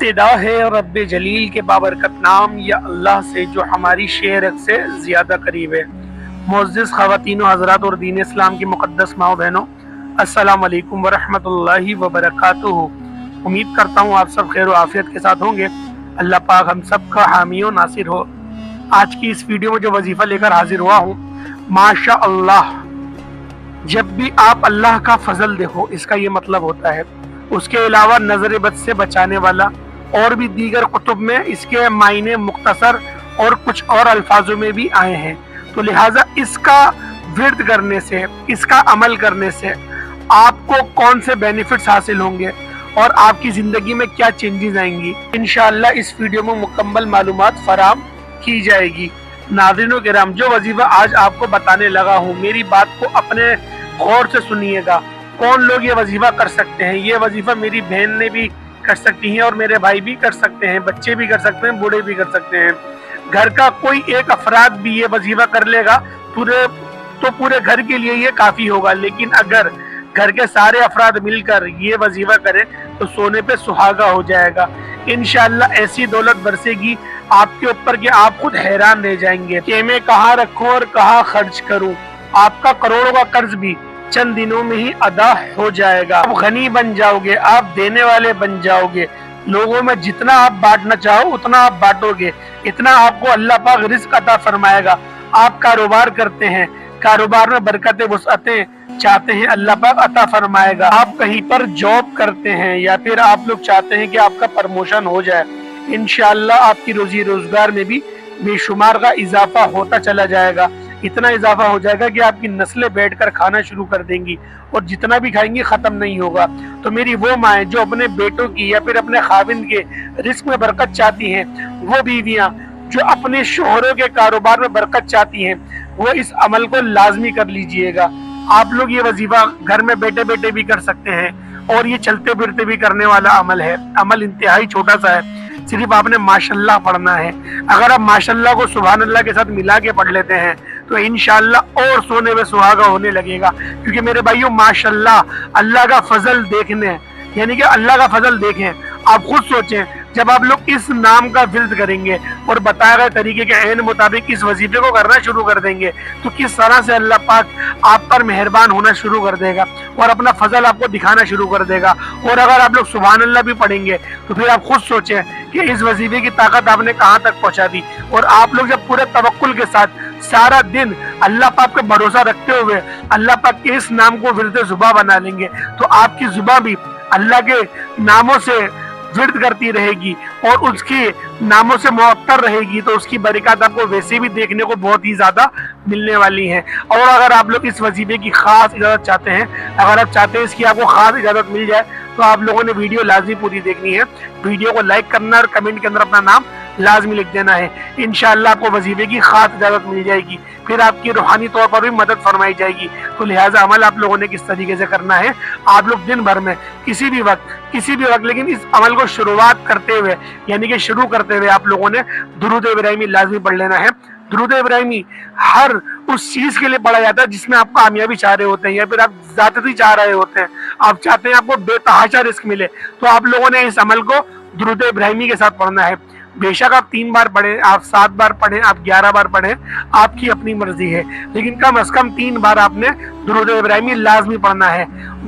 इब्तिदा है रब्बे जलील के बाबरकत नाम या अल्लाह से जो हमारी शेर से ज़्यादा करीब है। मुअज़्ज़िज़ ख़वातीन व हज़रात और दीन इस्लाम की मुक़द्दस माओ बहनों, अस्सलाम वालेकुम व रहमतुल्लाहि व बरकातुहू। उम्मीद करता हूँ आप सब खैर व आफ़ियत के साथ होंगे। अल्लाह पाक हम सब का हामी व नासिर हो। आज की इस वीडियो में जो वजीफ़ा लेकर हाजिर हुआ हूँ, माशा अल्लाह, जब भी आप अल्लाह का फजल देखो, इसका ये मतलब होता है। उसके अलावा नजर बद से बचाने वाला और भी दीगर कुतुब में इसके मायने मुख्तसर और कुछ और अल्फाजों में भी आए हैं। तो लिहाजा इसका विर्द करने से, इसका अमल करने से आपको कौन से बेनिफिट्स हासिल होंगे और आपकी ज़िंदगी में क्या चेंजेस आएंगी, इंशाअल्लाह इस वीडियो में मुकम्मल मालूमात फराहम की जाएगी। नाज़रीन किराम, जो वजीफा आज आपको बताने लगा हूँ, मेरी बात को अपने गौर से सुनिएगा। कौन लोग ये वजीफा कर सकते हैं? ये वजीफा मेरी बहन ने भी कर सकती हैं और मेरे भाई भी कर सकते हैं, बच्चे भी कर सकते हैं, बूढ़े भी कर सकते हैं। घर का कोई एक अफराद भी ये वजीफा कर लेगा पूरे घर के लिए ये काफ़ी होगा। लेकिन अगर घर के सारे अफराद मिलकर ये वजीफा करें तो सोने पे सुहागा हो जाएगा। इंशाअल्लाह ऐसी दौलत बरसेगी आपके ऊपर कि आप खुद हैरान रह जाएंगे कि मैं कहाँ रखूं और कहाँ खर्च करूं। आपका करोड़ों का कर्ज भी चंद दिनों में ही अदा हो जाएगा। आप गनी बन जाओगे, आप देने वाले बन जाओगे। लोगों में जितना आप बांटना चाहो उतना आप बांटोगे, इतना आपको अल्लाह पाक रिज़्क अता फरमाएगा। आप कारोबार करते हैं, कारोबार में बरकतें वसअतें चाहते हैं, अल्लाह पाक अता फरमाएगा। आप कहीं पर जॉब करते हैं या फिर आप लोग चाहते हैं कि आपका प्रमोशन हो जाए, इंशाअल्लाह आपकी रोजी रोजगार में भी बेशुमार का इजाफा होता चला जाएगा। इतना इजाफा हो जाएगा कि आपकी नस्लें बैठकर खाना शुरू कर देंगी और जितना भी खाएंगी खत्म नहीं होगा। तो मेरी वो माएँ जो अपने बेटों की या फिर अपने खाविंद के रिस्क में बरकत चाहती हैं, वो बीवियाँ जो अपने शोहरों के कारोबार में बरकत चाहती हैं, वो इस अमल को लाजमी कर लीजिएगा। आप लोग ये वजीफा घर में बैठे बैठे भी कर सकते हैं और ये चलते फिरते भी करने वाला अमल है। अमल इंतहाई छोटा सा है, सिर्फ आपने माशाल्लाह पढ़ना है। अगर आप माशाल्लाह को सुभान अल्लाह के साथ मिला के पढ़ लेते हैं तो इंशाअल्लाह और सोने में सुहागा होने लगेगा। क्योंकि मेरे भाइयों, माशाल्लाह अल्लाह का फजल देखने, यानी कि अल्लाह का फजल देखें। आप खुद सोचें, जब आप लोग इस नाम का विर्द करेंगे और बताए गए तरीके के ऐन मुताबिक इस वजीफे को करना शुरू कर देंगे तो किस तरह से अल्लाह पाक आप पर मेहरबान होना शुरू कर देगा और अपना फजल आपको दिखाना शुरू कर देगा। और अगर आप लोग सुभान अल्लाह भी पढ़ेंगे तो फिर आप खुद सोचें कि इस वजीफे की ताकत आपने कहाँ तक पहुँचा दी। और आप लोग जब पूरे तवक्कुल के साथ सारा दिन अल्लाह पाक पे भरोसा रखते हुए अल्लाह पाक के इस नाम को विर्द जुबा बना लेंगे तो आपकी जुबा भी अल्लाह के नामों से विर्द करती रहेगी और उसके नामों से मुअत्तर रहेगी। तो उसकी बरकत आपको वैसे भी देखने को बहुत ही ज्यादा मिलने वाली है। और अगर आप लोग इस वजीफे की खास इजाजत चाहते हैं, अगर आप चाहते हैं इसकी आपको खास इजाजत मिल जाए, तो आप लोगों ने वीडियो लाजमी पूरी देखनी है। वीडियो को लाइक करना और कमेंट के अंदर अपना नाम लाजमी लिख देना है। इंशाअल्लाह आपको वजीफे की खास इजाजत मिल जाएगी, फिर आपकी रूहानी तौर पर भी मदद फरमाई जाएगी। तो लिहाजा अमल आप लोगों ने किस तरीके से करना है, आप लोग दिन भर में किसी भी वक्त लेकिन इस अमल को शुरुआत करते हुए, यानी कि शुरू करते हुए आप लोगों ने दुरूद इब्राहिमी लाजमी पढ़ लेना है। दुरूद इब्राहिमी हर उस चीज के लिए पढ़ा जाता है जिसमें आप कामयाबी चाह रहे होते हैं या फिर आप ज़्यादती चाह रहे होते हैं, आप चाहते हैं आपको बेतहाशा रिस्क मिले, तो आप लोगों ने इस अमल को दुरूद इब्राहिमी के साथ पढ़ना है। बेशक आप 3 बार पढ़ें, आप 7 बार पढ़ें, आप 11 बार पढ़ें, आपकी अपनी मर्जी है, लेकिन कम से कम 3 बार आपने दुरूद इब्राहिमी लाजमी पढ़ना है।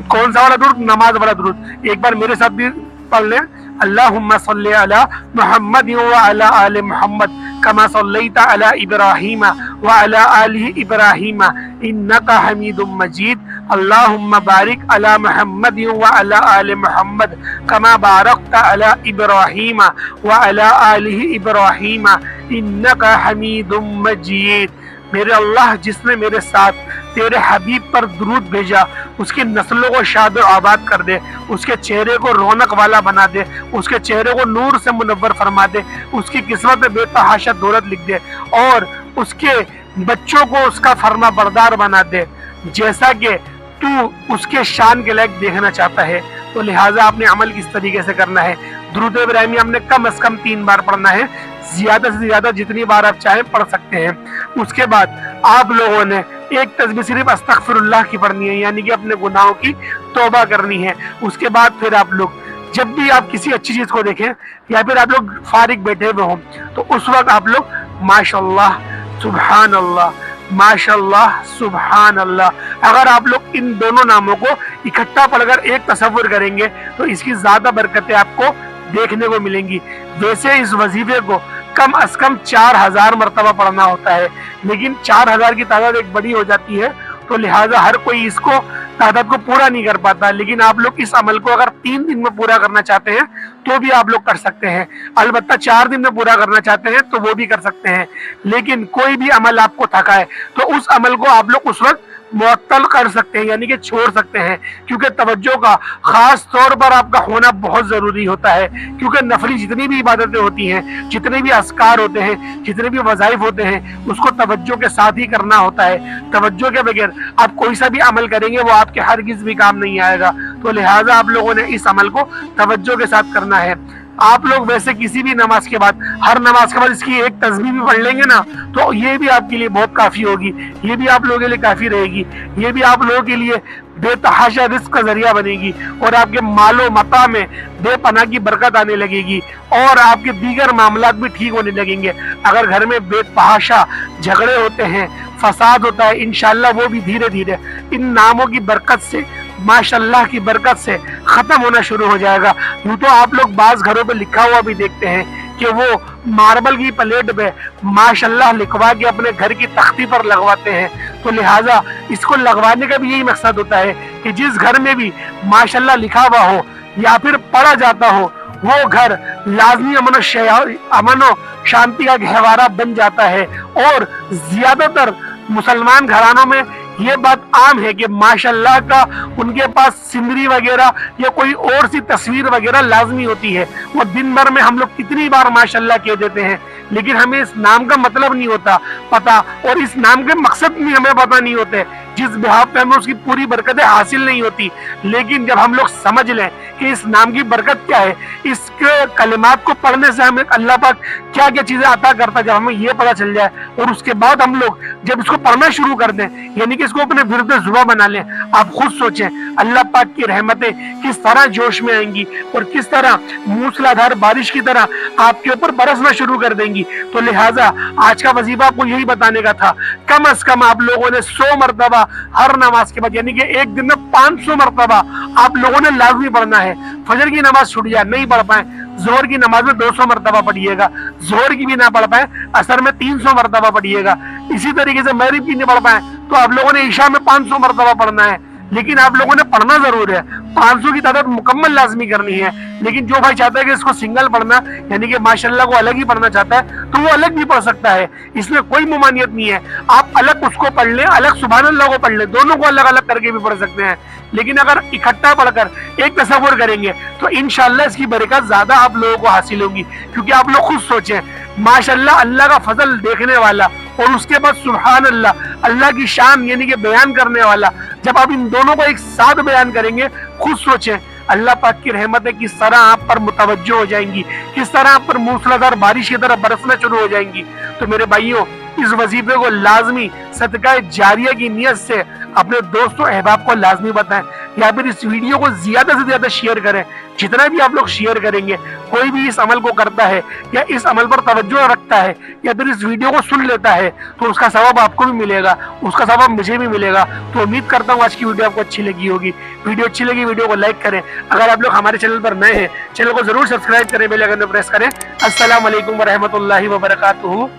कौन सा वाला दुरूद? नमाज वाला दुरूद। एक बार मेरे साथ भी पढ़ लें। अल्लाहुम्मा सल्ली अला मुहम्मद व अला आलि मुहम्मद कमा सल्लैता अला इब्राहीम व अला आलि इब्राहीम इन्नका हमीदुम मजीद। अल्लाहुम्मा बारिक अला मुहम्मद व अला आलि मुहम्मद कमा बारकता अला इब्राहीम व अला आलि इब्राहीम इन्नका हमीदुम मजीद। मेरे अल्लाह, जिसने मेरे साथ तेरे हबीब पर दुरूद भेजा, उसकी नस्लों को शाद और आबाद कर दे, उसके चेहरे को रौनक वाला बना दे, उसके चेहरे को नूर से मुनव्वर फरमा दे, उसकी किस्मत में बेतहाशा दौलत लिख दे और उसके बच्चों को उसका फरमा बरदार बना दे, जैसा कि तू उसके शान के लायक देखना चाहता है। तो लिहाजा आपने अमल किस तरीके से करना है, दुरूद इब्राहिमी हमने कम से कम 3 बार पढ़ना है, ज्यादा से ज्यादा जितनी बार आप चाहें पढ़ सकते हैं। उसके बाद आप लोगों ने एक तस्बीह सिर्फ अस्तगफिरुल्लाह की पढ़नी है, यानी कि अपने गुनाहों की तौबा करनी है। उसके बाद फिर आप लोग जब भी आप किसी अच्छी चीज को देखें या फिर आप लोग फारिग बैठे हुए हों तो उस वक्त आप लोग माशाल्लाह सुभान अल्लाह, माशाल्लाह सुभान अल्लाह, अगर आप लोग इन दोनों नामों को इकट्ठा पढ़कर एक तसव्वुर करेंगे तो इसकी ज्यादा बरकतें आपको देखने को मिलेंगी। वैसे इस वजीफे को कम अज कम 4000 मरतबा पढ़ना होता है, लेकिन 4000 की तादाद एक बड़ी हो जाती है, तो लिहाजा हर कोई इसको तादाद को पूरा नहीं कर पाता। लेकिन आप लोग इस अमल को अगर 3 दिन में पूरा करना चाहते हैं तो भी आप लोग कर सकते हैं, अलबत्ता 4 दिन में पूरा करना चाहते हैं तो वो भी कर सकते हैं। लेकिन कोई भी अमल आपको थकाए तो उस अमल को आप लोग उस वक्त मुअत्तल कर सकते हैं, यानी कि छोड़ सकते हैं, क्योंकि तवज्जो का खास तौर पर आपका होना बहुत जरूरी होता है। क्योंकि नफली जितनी भी इबादतें होती हैं, जितने भी अस्कार होते हैं, जितने भी वज़ाइफ होते हैं, उसको तवज्जो के साथ ही करना होता है। तवज्जो के बगैर आप कोई सा भी अमल करेंगे वो आपके हरगिज़ भी काम नहीं आएगा। तो लिहाजा आप लोगों ने इस अमल को तवज्जो के साथ करना है। आप लोग वैसे किसी भी नमाज के बाद, हर नमाज के बाद इसकी एक तस्बीह भी पढ़ लेंगे ना तो ये भी आपके लिए बहुत काफी होगी, ये भी आप लोगों के लिए काफी रहेगी, ये भी आप लोगों के लिए बेतहाशा रिस्क का जरिया बनेगी और आपके मालो मता में बेपनाह की बरकत आने लगेगी और आपके दीगर मामलात भी ठीक होने लगेंगे। अगर घर में बेतहाशा झगड़े होते हैं, फसाद होता है, इंशाअल्लाह वो भी धीरे धीरे इन नामों की बरकत से, माशाल्लाह की बरकत से खत्म होना शुरू हो जाएगा। यूं तो आप लोग बाज घरों पे लिखा हुआ भी देखते हैं कि वो मार्बल की प्लेट पे माशाल्लाह लिखवा के अपने घर की तख्ती पर लगवाते हैं। तो लिहाजा इसको लगवाने का भी यही मकसद होता है कि जिस घर में भी माशाल्लाह लिखा हुआ हो या फिर पढ़ा जाता हो वो घर लाजमी अमन व शांति का गहवारा बन जाता है। और ज्यादातर मुसलमान घरानों में ये बात आम है कि माशाल्लाह का उनके पास सिमरी वगैरह या कोई और सी तस्वीर वगैरह लाजमी होती है। वो दिन भर में हम लोग कितनी बार माशाल्लाह कह देते हैं, लेकिन हमें इस नाम का मतलब नहीं होता पता और इस नाम के मकसद भी हमें पता नहीं होते, जिस बिहाफ पे हमें उसकी पूरी बरकतें हासिल नहीं होती। लेकिन जब हम लोग समझ लें कि इस नाम की बरकत क्या है, इसके कलिमात को पढ़ने से हमें अल्लाह पाक क्या क्या चीजें अता करता है, जब हमें ये पता चल जाए और उसके बाद हम लोग जब इसको पढ़ना शुरू कर दें, यानी कि इसको अपने विरुद्ध जुबा बना लें, आप खुद सोचें अल्लाह पाक की रहमतें किस तरह जोश में आएंगी और किस तरह मूसलाधार बारिश की तरह आपके ऊपर बरसना शुरू कर देंगी। तो लिहाजा आज का वजीफा आपको यही बताने का था, कम अज कम आप लोगों ने 100 मरतबा हर नमाज के बाद, यानी कि एक दिन में 500 मरतबा आप लोगों ने लाजमी पढ़ना है। फजर की नमाज छूट जाए, नहीं पढ़ पाए, जोहर की नमाज में 200 मरतबा पढ़िएगा, जोहर की भी ना पढ़ पाए असर में 300 मरतबा पढ़िएगा। इसी तरीके से मगरिब की नहीं पढ़ पाए तो आप लोगों ने ईशा में 500 मरतबा पढ़ना है। लेकिन आप लोगों ने पढ़ना जरूर है, 500 की तादाद मुकम्मल लाजमी करनी है। लेकिन जो भाई चाहता है कि इसको सिंगल पढ़ना, यानी कि माशाल्लाह को अलग ही पढ़ना चाहता है तो वो अलग भी पढ़ सकता है, इसमें कोई मुमानियत नहीं है। आप अलग उसको पढ़ लें, अलग सुभान अल्लाह को पढ़ लें, दोनों को अलग अलग करके भी पढ़ सकते हैं। लेकिन अगर इकट्ठा पढ़कर एक तसव्वुर करेंगे तो इंशाअल्लाह इसकी बरकत ज्यादा आप लोगों को हासिल होगी। क्योंकि आप लोग खुद सोचें, माशाल्लाह अल्लाह का फजल देखने वाला और उसके बाद सुभान अल्लाह, अल्लाह की शान यानी कि बयान करने वाला, जब आप इन दोनों को एक साथ बयान करेंगे, खुद सोचें अल्लाह पाक की रहमतें किस तरह आप पर मुतवज्जो हो जाएंगी, किस तरह आप पर मूसलाधार बारिश की तरह बरसना शुरू हो जाएंगी। तो मेरे भाइयों, इस वजीफे को लाजमी सदका जारिया की नियत से अपने दोस्तों अहबाब को लाजमी बताएं, या फिर इस वीडियो को ज्यादा से ज्यादा शेयर करें। जितना भी आप लोग शेयर करेंगे, कोई भी इस अमल को करता है या इस अमल पर तवज्जो रखता है या फिर इस वीडियो को सुन लेता है तो उसका सवाब आपको भी मिलेगा, उसका सवाब मुझे भी मिलेगा। तो उम्मीद करता हूँ आज की वीडियो आपको अच्छी लगी होगी। वीडियो अच्छी लगी वीडियो को लाइक करें। अगर आप लोग हमारे चैनल पर नए हैं, चैनल को जरूर सब्सक्राइब करें, बेल आइकन प्रेस करें। अस्सलाम वालेकुम व रहमतुल्लाहि व बरकातुहू।